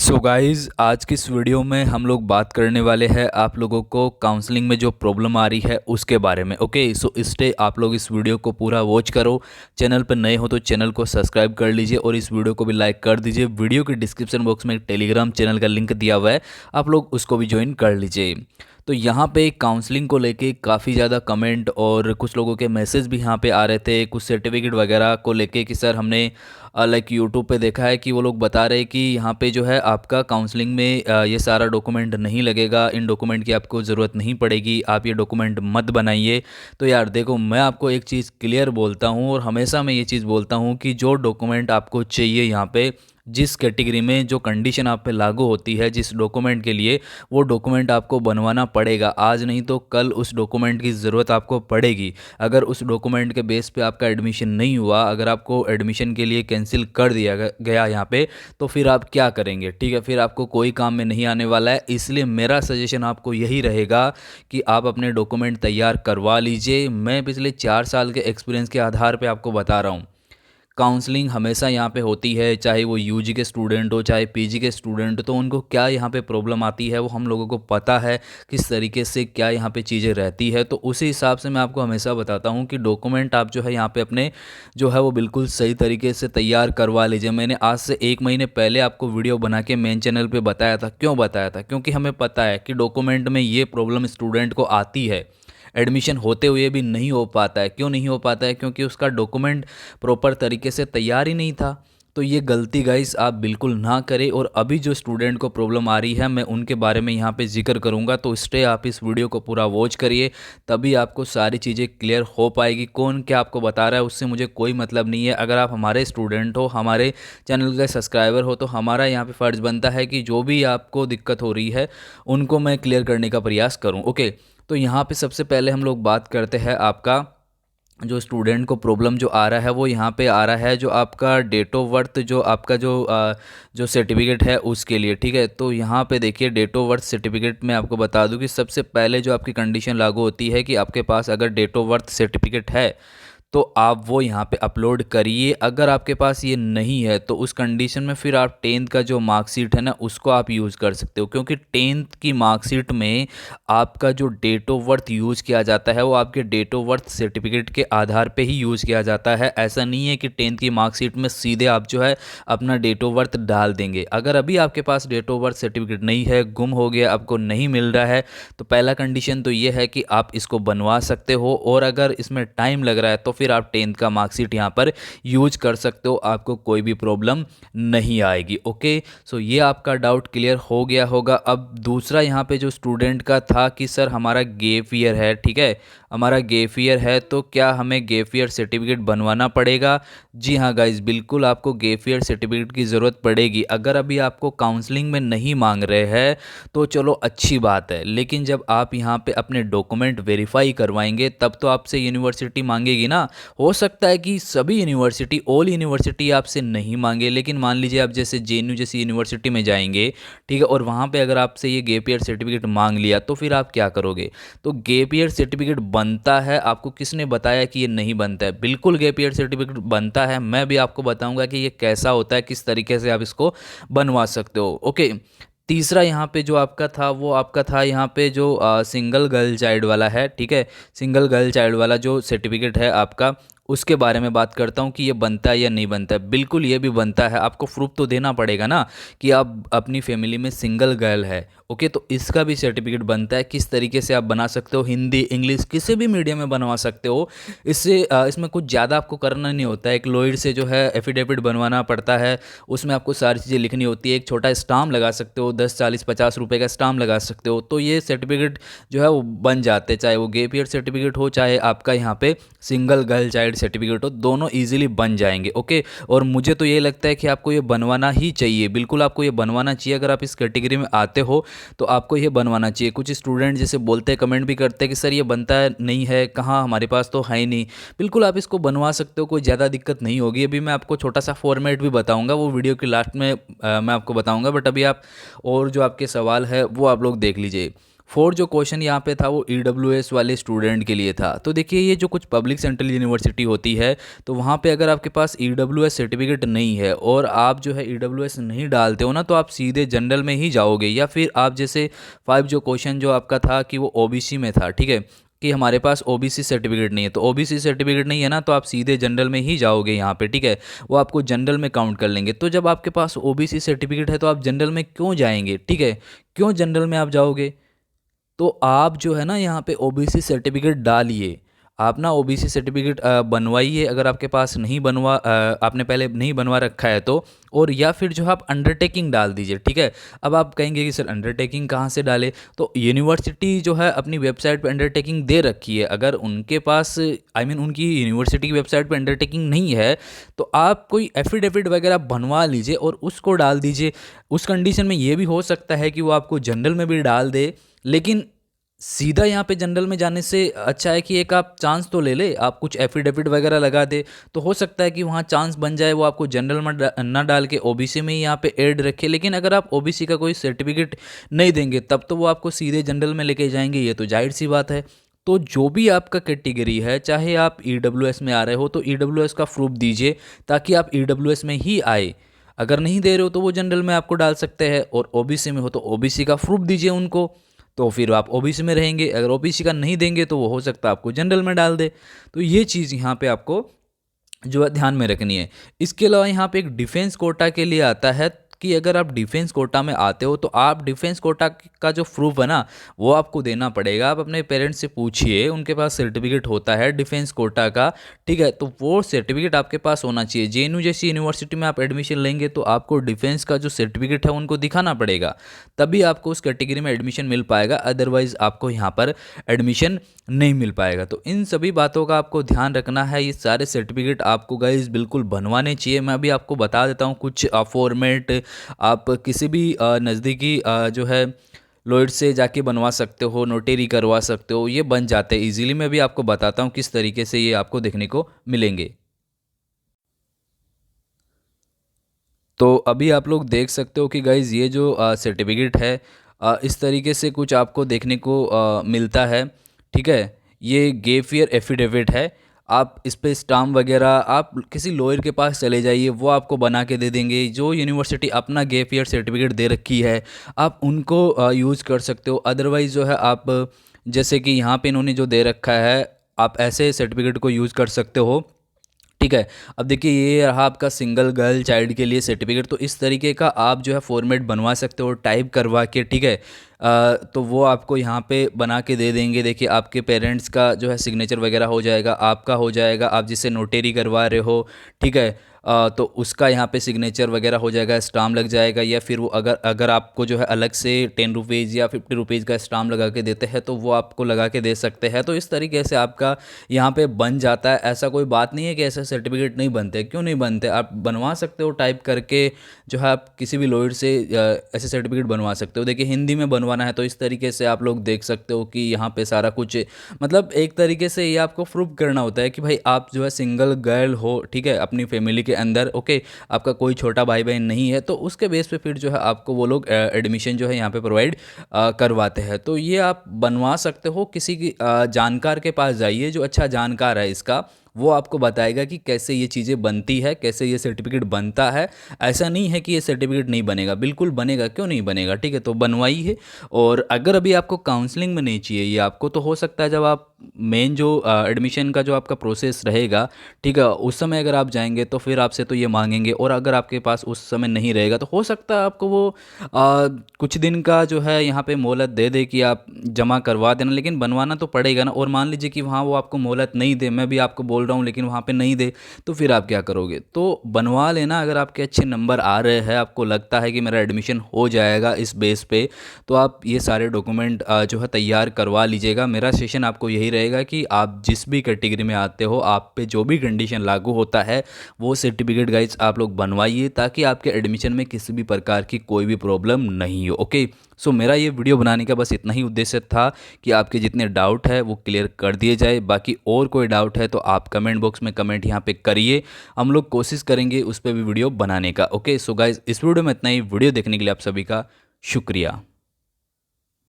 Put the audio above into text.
So guys, आज की इस वीडियो में हम लोग बात करने वाले हैं आप लोगों को काउंसलिंग में जो प्रॉब्लम आ रही है उसके बारे में। ओके, सो इसलिए आप लोग इस वीडियो को पूरा वॉच करो। चैनल पर नए हो तो चैनल को सब्सक्राइब कर लीजिए और इस वीडियो को भी लाइक कर दीजिए। वीडियो के डिस्क्रिप्शन बॉक्स में एक टेलीग्राम चैनल का लिंक दिया हुआ है, आप लोग उसको भी ज्वाइन कर लीजिए। तो यहाँ पे काउंसलिंग को लेके काफ़ी ज़्यादा कमेंट और कुछ लोगों के मैसेज भी यहाँ पे आ रहे थे, कुछ सर्टिफिकेट वगैरह को लेके कि सर हमने लाइक यूट्यूब पे देखा है कि वो लोग बता रहे हैं कि यहाँ पे जो है आपका काउंसलिंग में ये सारा डॉक्यूमेंट नहीं लगेगा, इन डॉक्यूमेंट की आपको ज़रूरत नहीं पड़ेगी, आप ये डॉक्यूमेंट मत बनाइए। तो यार देखो, मैं आपको एक चीज़ क्लियर बोलता हूँ और हमेशा मैं ये चीज़ बोलता हूँ कि जो डॉक्यूमेंट आपको चाहिए यहाँ पे, जिस कैटेगरी में जो कंडीशन आप पे लागू होती है जिस डॉक्यूमेंट के लिए, वो डॉक्यूमेंट आपको बनवाना पड़ेगा। आज नहीं तो कल उस डॉक्यूमेंट की ज़रूरत आपको पड़ेगी। अगर उस डॉक्यूमेंट के बेस पे आपका एडमिशन नहीं हुआ, अगर आपको एडमिशन के लिए कैंसिल कर दिया गया यहाँ पे, तो फिर आप क्या करेंगे? ठीक है, फिर आपको कोई काम में नहीं आने वाला है। इसलिए मेरा सजेशन आपको यही रहेगा कि आप अपने डॉक्यूमेंट तैयार करवा लीजिए। मैं पिछले 4 साल के एक्सपीरियंस के आधार पर आपको बता रहा हूँ, काउंसलिंग हमेशा यहाँ पे होती है, चाहे वो यूजी के स्टूडेंट हो चाहे पीजी के स्टूडेंट, तो उनको क्या यहाँ पे प्रॉब्लम आती है वो हम लोगों को पता है, किस तरीके से क्या यहाँ पे चीज़ें रहती है। तो उसी हिसाब से मैं आपको हमेशा बताता हूँ कि डॉक्यूमेंट आप जो है यहाँ पे अपने जो है वो बिल्कुल सही तरीके से तैयार करवा लीजिए। मैंने आज से 1 महीने पहले आपको वीडियो बना के मेन चैनल पर बताया था। क्यों बताया था? क्योंकि हमें पता है कि डॉक्यूमेंट में ये प्रॉब्लम स्टूडेंट को आती है, एडमिशन होते हुए भी नहीं हो पाता है। क्यों नहीं हो पाता है? क्योंकि उसका डॉक्यूमेंट प्रॉपर तरीके से तैयार ही नहीं था। तो ये गलती गाइस आप बिल्कुल ना करें। और अभी जो स्टूडेंट को प्रॉब्लम आ रही है मैं उनके बारे में यहाँ पे जिक्र करूँगा, तो इसलिए आप इस वीडियो को पूरा वॉच करिए, तभी आपको सारी चीज़ें क्लियर हो पाएगी। कौन क्या आपको बता रहा है उससे मुझे कोई मतलब नहीं है। अगर आप हमारे स्टूडेंट हो, हमारे चैनल के सब्सक्राइबर हो, तो हमारा यहाँ पर फ़र्ज़ बनता है कि जो भी आपको दिक्कत हो रही है उनको मैं क्लियर करने का प्रयास करूँ। ओके, तो यहाँ पे सबसे पहले हम लोग बात करते हैं आपका जो स्टूडेंट को प्रॉब्लम जो आ रहा है, वो यहाँ पे आ रहा है जो आपका डेट ऑफ बर्थ, जो आपका जो सर्टिफिकेट है उसके लिए। ठीक है, तो यहाँ पे देखिए डेट ऑफ बर्थ सर्टिफिकेट में आपको बता दूँ कि सबसे पहले जो आपकी कंडीशन लागू होती है कि आपके पास अगर डेट ऑफ बर्थ सर्टिफिकेट है तो आप वो यहाँ पे अपलोड करिए। अगर आपके पास ये नहीं है तो उस कंडीशन में फिर आप 10th का जो मार्कशीट है ना उसको आप यूज़ कर सकते हो, क्योंकि 10th की मार्कशीट में आपका जो डेट ऑफ बर्थ यूज़ किया जाता है वो आपके डेट ऑफ बर्थ सर्टिफिकेट के आधार पे ही यूज़ किया जाता है। ऐसा नहीं है कि 10th की मार्कशीट में सीधे आप जो है अपना डेट ऑफ बर्थ डाल देंगे। अगर अभी आपके पास डेट ऑफ बर्थ सर्टिफिकेट नहीं है, गुम हो गया, आपको नहीं मिल रहा है, तो पहला कंडीशन तो ये है कि आप इसको बनवा सकते हो। और अगर इसमें टाइम लग रहा है तो फिर आप 10th का मार्कशीट यहाँ पर यूज कर सकते हो, आपको कोई भी प्रॉब्लम नहीं आएगी। ओके, सो ये आपका डाउट क्लियर हो गया होगा। अब दूसरा यहाँ पे जो स्टूडेंट का था कि सर हमारा गैप ईयर है, ठीक है, हमारा गैप ईयर है, तो क्या हमें गैप ईयर सर्टिफिकेट बनवाना पड़ेगा? जी हाँ गाइज, बिल्कुल आपको गैप ईयर सर्टिफिकेट की ज़रूरत पड़ेगी। अगर अभी आपको काउंसलिंग में नहीं मांग रहे हैं तो चलो अच्छी बात है, लेकिन जब आप यहाँ पे अपने डॉक्यूमेंट वेरीफाई करवाएंगे तब तो आपसे यूनिवर्सिटी मांगेगी ना। हो सकता है कि सभी यूनिवर्सिटी, ऑल यूनिवर्सिटी आपसे नहीं मांगे, लेकिन मान लीजिए आप जैसे जेएनयू जैसी यूनिवर्सिटी में जाएंगे, ठीक है, और वहाँ पे अगर आपसे ये गैप ईयर सर्टिफिकेट मांग लिया तो फिर आप क्या करोगे? तो गैप ईयर सर्टिफिकेट बनता है, आपको किसने बताया कि ये नहीं बनता है? बिल्कुल गैप ईयर सर्टिफिकेट बनता है। मैं भी आपको बताऊंगा कि ये कैसा होता है, किस तरीके से आप इसको बनवा सकते हो। ओके, तीसरा यहाँ पे जो आपका था वो आपका था यहाँ पे जो सिंगल गर्ल चाइल्ड वाला है, ठीक है, सिंगल गर्ल चाइल्ड वाला जो सर्टिफिकेट है आपका, उसके बारे में बात करता हूँ कि ये बनता है या नहीं बनता है। बिल्कुल ये भी बनता है, आपको प्रूफ तो देना पड़ेगा ना कि आप अपनी फैमिली में सिंगल गर्ल है। ओके, तो इसका भी सर्टिफिकेट बनता है। किस तरीके से आप बना सकते हो? हिंदी, इंग्लिश, किसी भी मीडियम में बनवा सकते हो। इससे इसमें कुछ ज़्यादा आपको करना नहीं होता है। एक लॉयर से जो है एफिडेविट बनवाना पड़ता है, उसमें आपको सारी चीज़ें लिखनी होती है। एक छोटा स्टाम्प लगा सकते हो, 10, 40, 50 रुपये का स्टाम्प लगा सकते हो, तो ये सर्टिफिकेट जो है वो बन जाते हैं। चाहे वो गैप ईयर सर्टिफिकेट हो, चाहे आपका यहाँ पे सिंगल गर्ल चाइल्ड सर्टिफिकेट हो, दोनों ईजिली बन जाएंगे। ओके, और मुझे तो ये लगता है कि आपको ये बनवाना ही चाहिए, बिल्कुल आपको ये बनवाना चाहिए। अगर आप इस कैटेगरी में आते हो तो आपको ये बनवाना चाहिए। कुछ स्टूडेंट जैसे बोलते हैं, कमेंट भी करते हैं कि सर ये बनता है नहीं है, कहाँ, हमारे पास तो है ही नहीं। बिल्कुल आप इसको बनवा सकते हो, कोई ज़्यादा दिक्कत नहीं होगी। अभी मैं आपको छोटा सा फॉर्मेट भी बताऊंगा, वो वीडियो के लास्ट में मैं आपको बताऊंगा, बट अभी आप और जो आपके सवाल है वो आप लोग देख लीजिए। फोर्थ जो क्वेश्चन यहाँ पे था वो EWS वाले स्टूडेंट के लिए था। तो देखिए ये जो कुछ पब्लिक सेंट्रल यूनिवर्सिटी होती है तो वहाँ पे अगर आपके पास EWS सर्टिफिकेट नहीं है और आप जो है EWS नहीं डालते हो ना, तो आप सीधे जनरल में ही जाओगे। या फिर आप जैसे 5 जो क्वेश्चन जो आपका था कि वो OBC में था, ठीक है, कि हमारे पास OBC सर्टिफिकेट नहीं है, तो OBC सर्टिफिकेट नहीं है ना, तो आप सीधे जनरल में ही जाओगे यहाँ पे, ठीक है, वो आपको जनरल में काउंट कर लेंगे। तो जब आपके पास OBC सर्टिफिकेट है तो आप जनरल में क्यों जाएंगे, ठीक है, क्यों जनरल में आप जाओगे? तो आप जो है ना यहाँ पे OBC सर्टिफिकेट डालिए, आप ना OBC सर्टिफिकेट बनवाइए अगर आपके पास नहीं आपने पहले नहीं बनवा रखा है तो। और या फिर जो है आप अंडरटेकिंग डाल दीजिए, ठीक है। अब आप कहेंगे कि सर अंडरटेकिंग कहाँ से डाले, तो यूनिवर्सिटी जो है अपनी वेबसाइट पे अंडरटेकिंग दे रखी है। अगर उनके पास उनकी यूनिवर्सिटी की वेबसाइट पे अंडरटेकिंग नहीं है तो आप कोई एफिडेविट वगैरह बनवा लीजिए और उसको डाल दीजिए। उस कंडीशन में ये भी हो सकता है कि वो आपको जनरल में भी डाल दे, लेकिन सीधा यहाँ पे जनरल में जाने से अच्छा है कि एक आप चांस तो ले ले, आप कुछ एफिडेविट वगैरह लगा दे, तो हो सकता है कि वहाँ चांस बन जाए वो आपको जनरल में ना डाल के OBC में ही यहाँ पे ऐड रखे। लेकिन अगर आप OBC का कोई सर्टिफिकेट नहीं देंगे तब तो वो आपको सीधे जनरल में लेके जाएंगे, ये तो जाहिर सी बात है। तो जो भी आपका कैटेगरी है, चाहे आप EWS में आ रहे हो तो EWS का प्रूफ दीजिए ताकि आप EWS में ही आए। अगर नहीं दे रहे हो तो वो जनरल में आपको डाल सकते हैं, और OBC में हो तो OBC का प्रूफ दीजिए उनको, तो फिर आप OBC में रहेंगे। अगर OBC का नहीं देंगे तो वो हो सकता है आपको जनरल में डाल दे। तो ये चीज़ यहाँ पे आपको जो है ध्यान में रखनी है। इसके अलावा यहाँ पे एक डिफेंस कोटा के लिए आता है कि अगर आप डिफेंस कोटा में आते हो तो आप डिफेंस कोटा का जो प्रूफ है ना वो आपको देना पड़ेगा। आप अपने पेरेंट्स से पूछिए, उनके पास सर्टिफिकेट होता है डिफेंस कोटा का, ठीक है, तो वो सर्टिफिकेट आपके पास होना चाहिए। JNU जैसी यूनिवर्सिटी में आप एडमिशन लेंगे तो आपको डिफेंस का जो सर्टिफिकेट है उनको दिखाना पड़ेगा, तभी आपको उस कैटेगरी में एडमिशन मिल पाएगा, अदरवाइज आपको यहाँ पर एडमिशन नहीं मिल पाएगा। तो इन सभी बातों का आपको ध्यान रखना है। ये सारे सर्टिफिकेट आपको गाइज बिल्कुल बनवाने चाहिए। मैं अभी आपको बता देता हूँ कुछ फॉर्मेट, आप किसी भी नज़दीकी जो है लॉयड से जाके बनवा सकते हो, नोटेरी करवा सकते हो, ये बन जाते हैं इजीली। मैं भी आपको बताता हूँ किस तरीके से ये आपको देखने को मिलेंगे। तो अभी आप लोग देख सकते हो कि गाइज़ ये जो सर्टिफिकेट है इस तरीके से कुछ आपको देखने को मिलता है, ठीक है। ये गेफियर एफिडेविट है। आप इस पे स्टाम्प वगैरह आप किसी लॉयर के पास चले जाइए, वो आपको बना के दे देंगे। जो यूनिवर्सिटी अपना गेफियर सर्टिफिकेट दे रखी है आप उनको यूज़ कर सकते हो। अदरवाइज़ जो है आप जैसे कि यहाँ पे इन्होंने जो दे रखा है आप ऐसे सर्टिफिकेट को यूज़ कर सकते हो, ठीक है। अब देखिए ये रहा आपका सिंगल गर्ल चाइल्ड के लिए सर्टिफिकेट। तो इस तरीके का आप जो है फॉर्मेट बनवा सकते हो टाइप करवा के, ठीक है। तो वो आपको यहाँ पे बना के दे देंगे। देखिए आपके पेरेंट्स का जो है सिग्नेचर वगैरह हो जाएगा, आपका हो जाएगा, आप जिससे नोटेरी करवा रहे हो, ठीक है। तो उसका यहाँ पे सिग्नेचर वगैरह हो जाएगा, स्टाम्प लग जाएगा। या फिर वो अगर अगर आपको जो है अलग से 10 रुपीज़ या 50 रुपीज़ का स्टाम्प लगा के देते हैं तो वो आपको लगा के दे सकते हैं। तो इस तरीके से आपका यहाँ पे बन जाता है। ऐसा कोई बात नहीं है कि ऐसे सर्टिफिकेट नहीं बनते, क्यों नहीं बनते, आप बनवा सकते हो टाइप करके जो है। आप किसी भी लॉयर से ऐसे सर्टिफिकेट बनवा सकते हो। देखिए हिंदी में बनवाना है तो इस तरीके से आप लोग देख सकते हो कि यहाँ पे सारा कुछ, मतलब एक तरीके से ये आपको प्रूव करना होता है कि भाई आप जो है सिंगल गर्ल हो, ठीक है, अपनी फैमिली के अंदर, ओके, आपका कोई छोटा भाई बहन नहीं है। तो उसके बेस पे फिर जो है आपको वो लोग एडमिशन जो है यहाँ पे प्रोवाइड करवाते हैं। तो ये आप बनवा सकते हो। किसी की जानकार के पास जाइए जो अच्छा जानकार है इसका, वो आपको बताएगा कि कैसे ये चीज़ें बनती है, कैसे ये सर्टिफिकेट बनता है। ऐसा नहीं है कि ये सर्टिफिकेट नहीं बनेगा, बिल्कुल बनेगा, क्यों नहीं बनेगा, ठीक है। तो बनवाइए। और अगर अभी आपको काउंसलिंग में नहीं चाहिए ये आपको, तो हो सकता है जब आप मेन जो एडमिशन का जो आपका प्रोसेस रहेगा, ठीक है, उस समय अगर आप जाएंगे तो फिर आपसे तो ये मांगेंगे। और अगर आपके पास उस समय नहीं रहेगा तो हो सकता है आपको वो कुछ दिन का जो है यहाँ पे मोहलत दे दे कि आप जमा करवा देना, लेकिन बनवाना तो पड़ेगा ना। और मान लीजिए कि वहाँ वो आपको मोहलत नहीं दे, मैं भी आपको बोल रहा हूँ, लेकिन वहाँ पे नहीं दे, तो फिर आप क्या करोगे? तो बनवा लेना। अगर आपके अच्छे नंबर आ रहे हैं, आपको लगता है कि मेरा एडमिशन हो जाएगा इस बेस पे, तो आप ये सारे डॉक्यूमेंट जो है तैयार करवा लीजिएगा। मेरा सेशन आपको यही रहेगा कि आप जिस भी कैटेगरी में आते हो, आप पे जो भी कंडीशन लागू होता है वो सर्टिफिकेट गाइज आप लोग बनवाइए, ताकि आपके एडमिशन में किसी भी प्रकार की कोई भी प्रॉब्लम नहीं हो। ओके, सो मेरा ये वीडियो बनाने का बस इतना ही उद्देश्य था कि आपके जितने डाउट है वो क्लियर कर दिए जाए। बाकी और कोई डाउट है तो आप कमेंट बॉक्स में कमेंट यहाँ पे करिए, हम लोग कोशिश करेंगे उस पर भी वीडियो बनाने का। ओके, सो गाइज इस वीडियो में इतना ही। वीडियो देखने के लिए आप सभी का शुक्रिया।